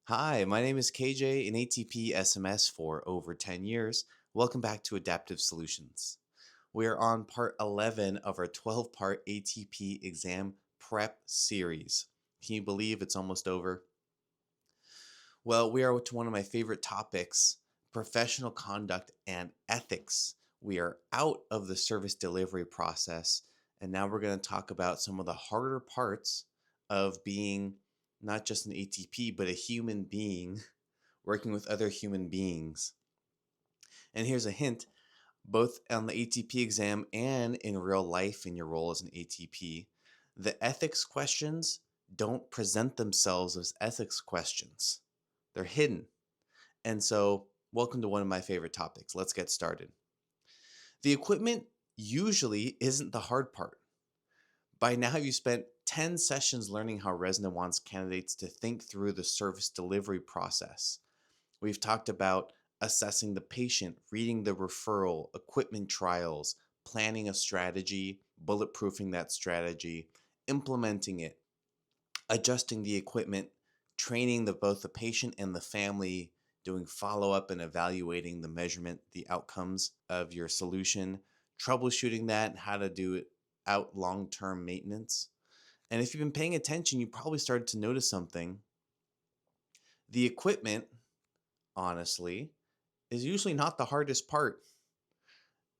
Hi, my name is KJ, an ATP SMS for over 10 years. Welcome back to Adaptive Solutions. We are on part 11 of our 12-part ATP exam prep series. Can you believe it's almost over? Well, we are to one of my favorite topics, professional conduct and ethics. We are out of the service delivery process, and now we're going to talk about some of the harder parts of being not just an ATP, but a human being working with other human beings. And here's a hint, both on the ATP exam and in real life in your role as an ATP, the ethics questions don't present themselves as ethics questions. They're hidden. And so, welcome to one of my favorite topics. Let's get started. The equipment usually isn't the hard part. By now, you spent 10 sessions learning how RESNA wants candidates to think through the service delivery process. We've talked about assessing the patient, reading the referral, equipment trials, planning a strategy, bulletproofing that strategy, implementing it, adjusting the equipment, training both the patient and the family, doing follow up and evaluating the measurement, the outcomes of your solution, troubleshooting that, and how to do it out long term maintenance. And if you've been paying attention, you probably started to notice something. The equipment, honestly, is usually not the hardest part.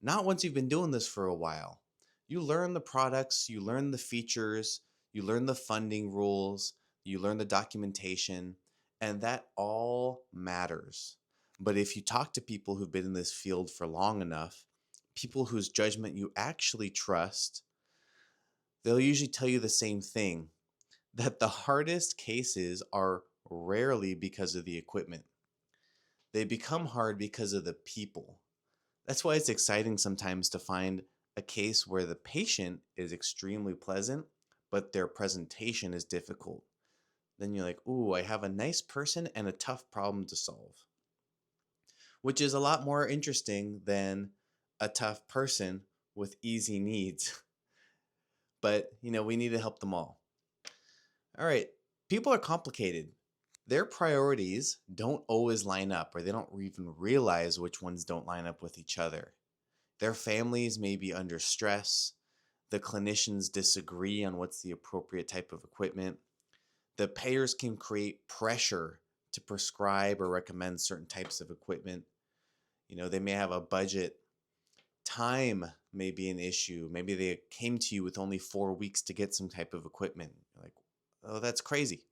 Not once you've been doing this for a while. You learn the products, you learn the features, you learn the funding rules, you learn the documentation, and that all matters. But if you talk to people who've been in this field for long enough, people whose judgment you actually trust, they'll usually tell you the same thing, that the hardest cases are rarely because of the equipment. They become hard because of the people. That's why it's exciting sometimes to find a case where the patient is extremely pleasant, but their presentation is difficult. Then you're like, ooh, I have a nice person and a tough problem to solve, which is a lot more interesting than a tough person with easy needs. But, we need to help them all. All right, people are complicated. Their priorities don't always line up, or they don't even realize which ones don't line up with each other. Their families may be under stress. The clinicians disagree on what's the appropriate type of equipment. The payers can create pressure to prescribe or recommend certain types of equipment. They may have a budget. Time may be an issue. Maybe they came to you with only 4 weeks to get some type of equipment. You're like, oh, that's crazy.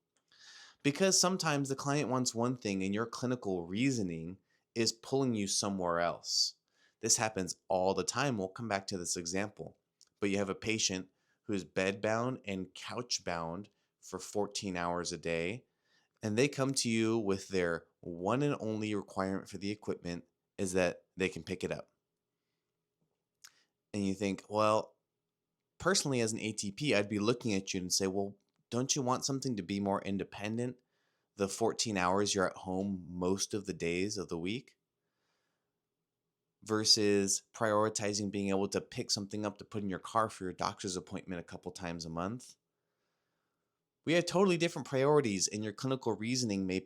Because sometimes the client wants one thing and your clinical reasoning is pulling you somewhere else. This happens all the time. We'll come back to this example. But you have a patient who's bedbound and couchbound for 14 hours a day, and they come to you with their one and only requirement for the equipment is that they can pick it up. And you think, well, personally as an ATP, I'd be looking at you and say, well, don't you want something to be more independent the 14 hours you're at home most of the days of the week versus prioritizing being able to pick something up to put in your car for your doctor's appointment a couple times a month? We have totally different priorities, and your clinical reasoning may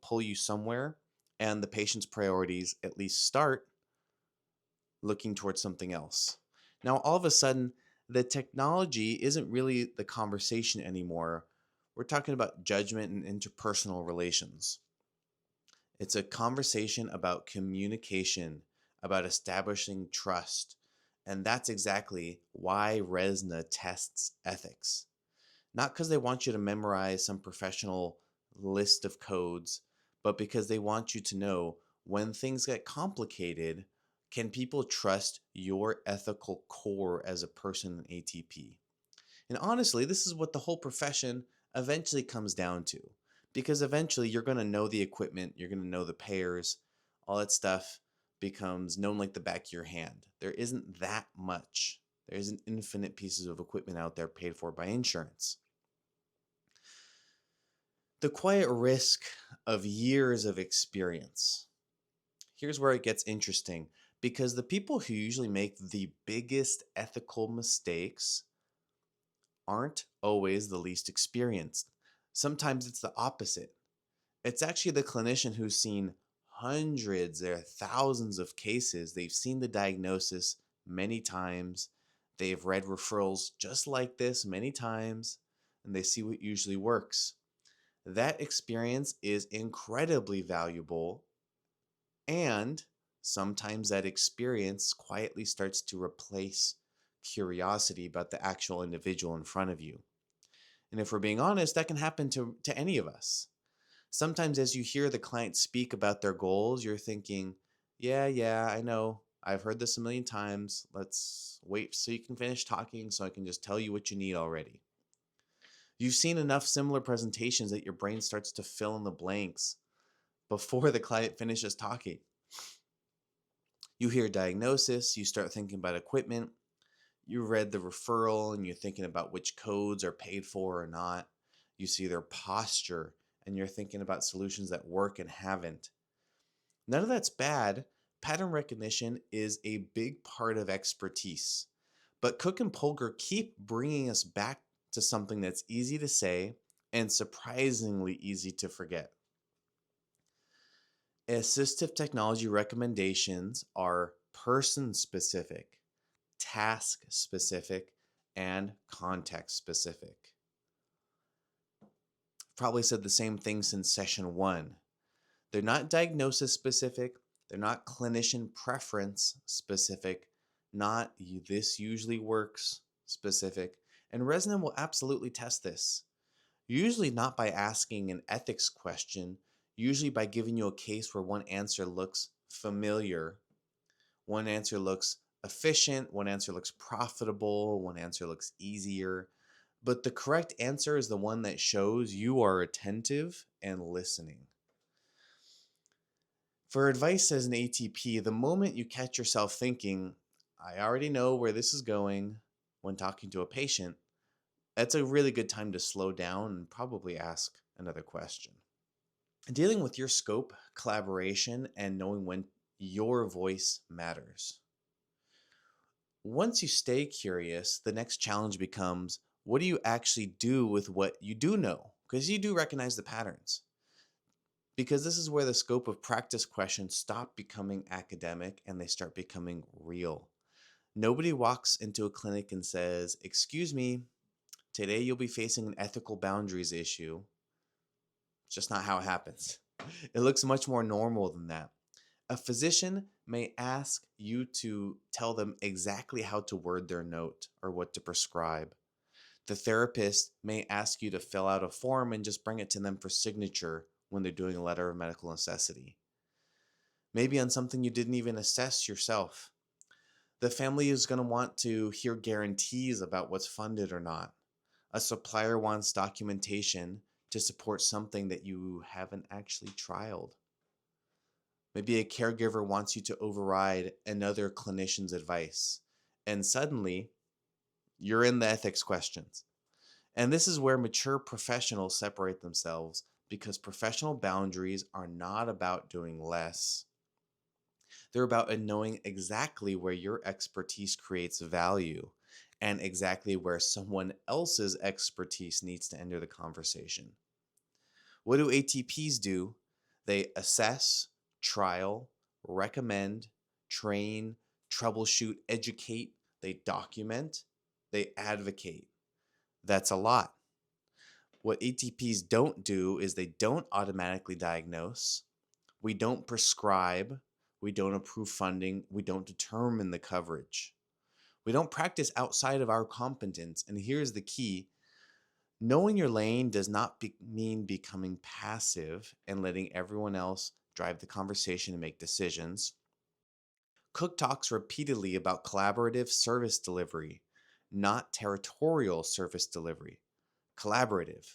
pull you somewhere, and the patient's priorities at least start looking towards something else. Now, all of a sudden, the technology isn't really the conversation anymore. We're talking about judgment and interpersonal relations. It's a conversation about communication, about establishing trust. And that's exactly why RESNA tests ethics. Not because they want you to memorize some professional list of codes, but because they want you to know when things get complicated, can people trust your ethical core as a person in ATP? And honestly, this is what the whole profession eventually comes down to. Because eventually you're going to know the equipment, you're going to know the payers, all that stuff becomes known like the back of your hand. There isn't that much. There isn't infinite pieces of equipment out there paid for by insurance. The quiet risk of years of experience. Here's where it gets interesting because the people who usually make the biggest ethical mistakes aren't always the least experienced. Sometimes it's the opposite. It's actually the clinician who's seen hundreds or thousands of cases. They've seen the diagnosis many times. They've read referrals just like this many times, and they see what usually works. That experience is incredibly valuable, and sometimes that experience quietly starts to replace curiosity about the actual individual in front of you. And if we're being honest, that can happen to any of us. Sometimes as you hear the client speak about their goals, you're thinking, yeah, I know. I've heard this a million times. Let's wait so you can finish talking so I can just tell you what you need already. You've seen enough similar presentations that your brain starts to fill in the blanks before the client finishes talking. You hear diagnosis, you start thinking about equipment, you read the referral and you're thinking about which codes are paid for or not. You see their posture and you're thinking about solutions that work and haven't. None of that's bad. Pattern recognition is a big part of expertise. But Cook and Polgar keep bringing us back to something that's easy to say and surprisingly easy to forget. Assistive technology recommendations are person specific, task specific, and context specific. Probably said the same thing since session 1. They're not diagnosis specific, they're not clinician preference specific, not this usually works specific. And RESNA will absolutely test this. Usually not by asking an ethics question, usually by giving you a case where one answer looks familiar, one answer looks efficient, one answer looks profitable, one answer looks easier. But the correct answer is the one that shows you are attentive and listening. For advice as an ATP, the moment you catch yourself thinking, I already know where this is going when talking to a patient, that's a really good time to slow down and probably ask another question. Dealing with your scope, collaboration, and knowing when your voice matters. Once you stay curious, the next challenge becomes, what do you actually do with what you do know? Because you do recognize the patterns. Because this is where the scope of practice questions stop becoming academic and they start becoming real. Nobody walks into a clinic and says, excuse me, today you'll be facing an ethical boundaries issue. It's just not how it happens. It looks much more normal than that. A physician may ask you to tell them exactly how to word their note or what to prescribe. The therapist may ask you to fill out a form and just bring it to them for signature when they're doing a letter of medical necessity. Maybe on something you didn't even assess yourself. The family is going to want to hear guarantees about what's funded or not. A supplier wants documentation to support something that you haven't actually trialed. Maybe a caregiver wants you to override another clinician's advice. And suddenly, you're in the ethics questions. And this is where mature professionals separate themselves because professional boundaries are not about doing less. They're about knowing exactly where your expertise creates value and exactly where someone else's expertise needs to enter the conversation. What do ATPs do? They assess, trial, recommend, train, troubleshoot, educate, they document, they advocate. That's a lot. What ATPs don't do is they don't automatically diagnose. We don't prescribe. We don't approve funding. We don't determine the coverage. We don't practice outside of our competence. And here's the key. Knowing your lane does not mean becoming passive and letting everyone else drive the conversation and make decisions. Cook talks repeatedly about collaborative service delivery, not territorial service delivery. Collaborative.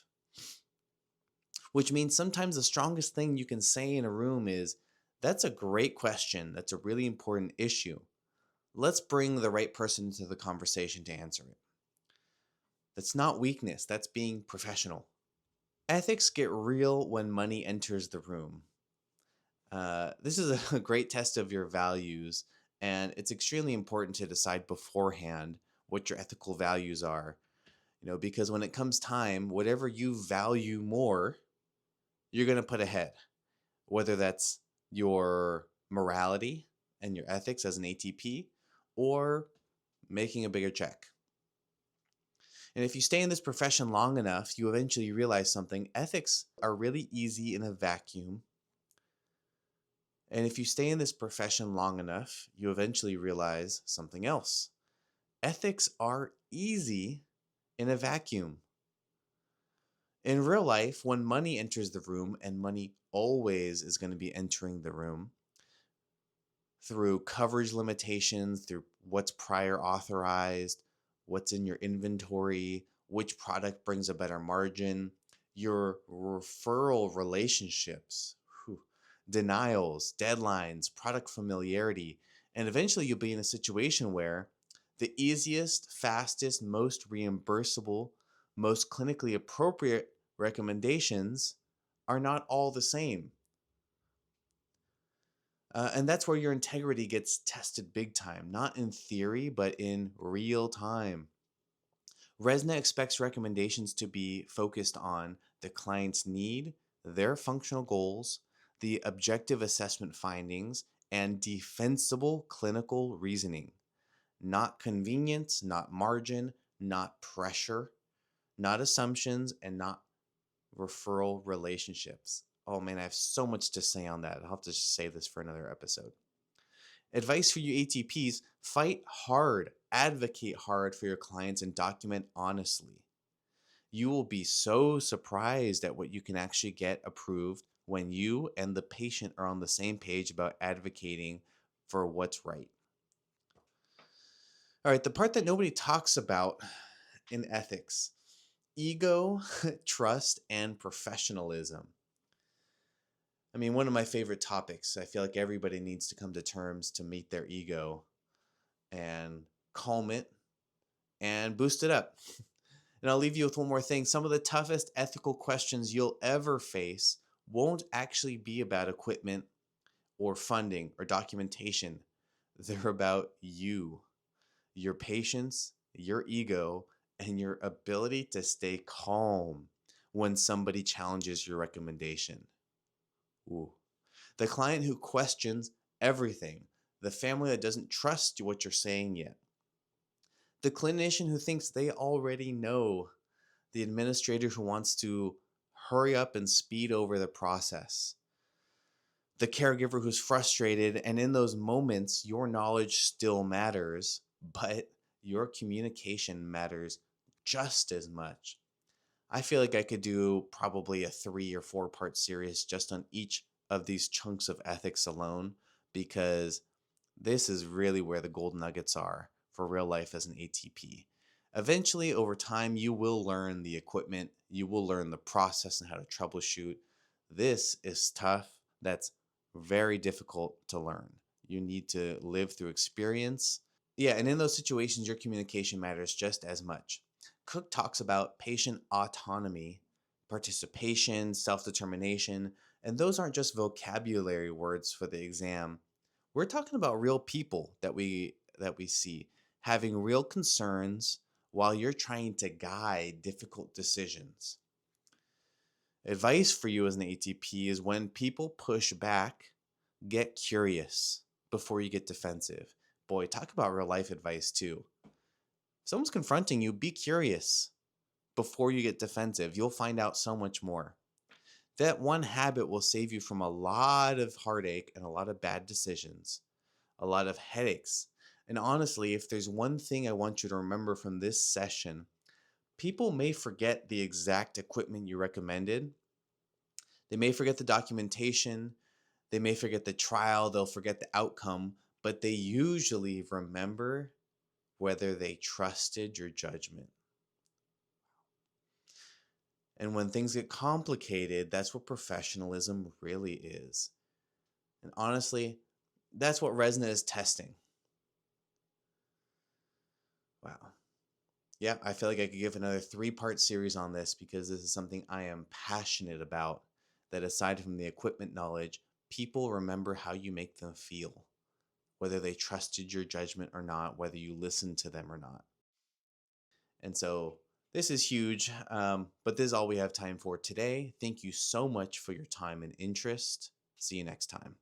Which means sometimes the strongest thing you can say in a room is, that's a great question. That's a really important issue. Let's bring the right person into the conversation to answer it. That's not weakness. That's being professional. Ethics get real when money enters the room. This is a great test of your values, and it's extremely important to decide beforehand what your ethical values are. Because when it comes time, whatever you value more, you're going to put ahead, whether that's your morality and your ethics as an ATP or making a bigger check. And if you stay in this profession long enough, you eventually realize something. Ethics are really easy in a vacuum. And if you stay in this profession long enough, you eventually realize something else. Ethics are easy in a vacuum. In real life, when money enters the room, and money always is going to be entering the room through coverage limitations, through what's prior authorized, what's in your inventory, which product brings a better margin, your referral relationships, denials, deadlines, product familiarity, and eventually you'll be in a situation where the easiest, fastest, most reimbursable, most clinically appropriate recommendations are not all the same. And that's where your integrity gets tested big time, not in theory, but in real time. RESNA expects recommendations to be focused on the client's need, their functional goals, the objective assessment findings, and defensible clinical reasoning. Not convenience, not margin, not pressure, not assumptions, and not referral relationships. Oh man, I have so much to say on that. I'll have to just save this for another episode. Advice for you ATPs: fight hard, advocate hard for your clients, and document honestly. You will be so surprised at what you can actually get approved when you and the patient are on the same page about advocating for what's right. All right, the part that nobody talks about in ethics: ego, trust, and professionalism. I mean, one of my favorite topics. I feel like everybody needs to come to terms to meet their ego and calm it and boost it up. And I'll leave you with one more thing. Some of the toughest ethical questions you'll ever face won't actually be about equipment or funding or documentation. They're about you, your patience, your ego, and your ability to stay calm when somebody challenges your recommendation. Ooh. The client who questions everything, the family that doesn't trust what you're saying yet, the clinician who thinks they already know, the administrator who wants to hurry up and speed over the process, the caregiver who's frustrated, and in those moments, your knowledge still matters, but your communication matters just as much. I feel like I could do probably a 3 or 4 part series just on each of these chunks of ethics alone, because this is really where the gold nuggets are for real life as an ATP. Eventually, over time, you will learn the equipment, you will learn the process and how to troubleshoot. This is tough. That's very difficult to learn. You need to live through experience. Yeah, and in those situations, your communication matters just as much. Cook talks about patient autonomy, participation, self determination, and those aren't just vocabulary words for the exam. We're talking about real people that we see having real concerns while you're trying to guide difficult decisions. Advice for you as an ATP is: when people push back, get curious before you get defensive. Boy, talk about real life advice too. If someone's confronting you, be curious before you get defensive. You'll find out so much more. That one habit will save you from a lot of heartache and a lot of bad decisions, a lot of headaches. And honestly, if there's one thing I want you to remember from this session, people may forget the exact equipment you recommended. They may forget the documentation. They may forget the trial. They'll forget the outcome, but they usually remember whether they trusted your judgment. And when things get complicated, that's what professionalism really is. And honestly, that's what RESNA is testing. Wow. Yeah, I feel like I could give another 3 part series on this, because this is something I am passionate about. That aside from the equipment knowledge, people remember how you make them feel, whether they trusted your judgment or not, whether you listened to them or not. And so This is huge, but this is all we have time for today. Thank you so much for your time and interest. See you next time.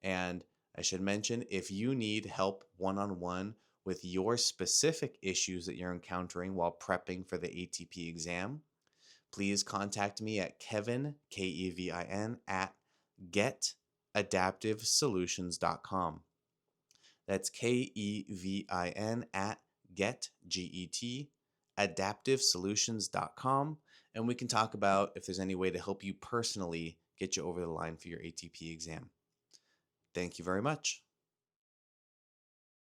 And I should mention, if you need help one-on-one with your specific issues that you're encountering while prepping for the ATP exam, please contact me at Kevin, Kevin, at getadaptivesolutions.com. That's Kevin at adaptivesolutions.com. And we can talk about if there's any way to help you personally get you over the line for your ATP exam. Thank you very much.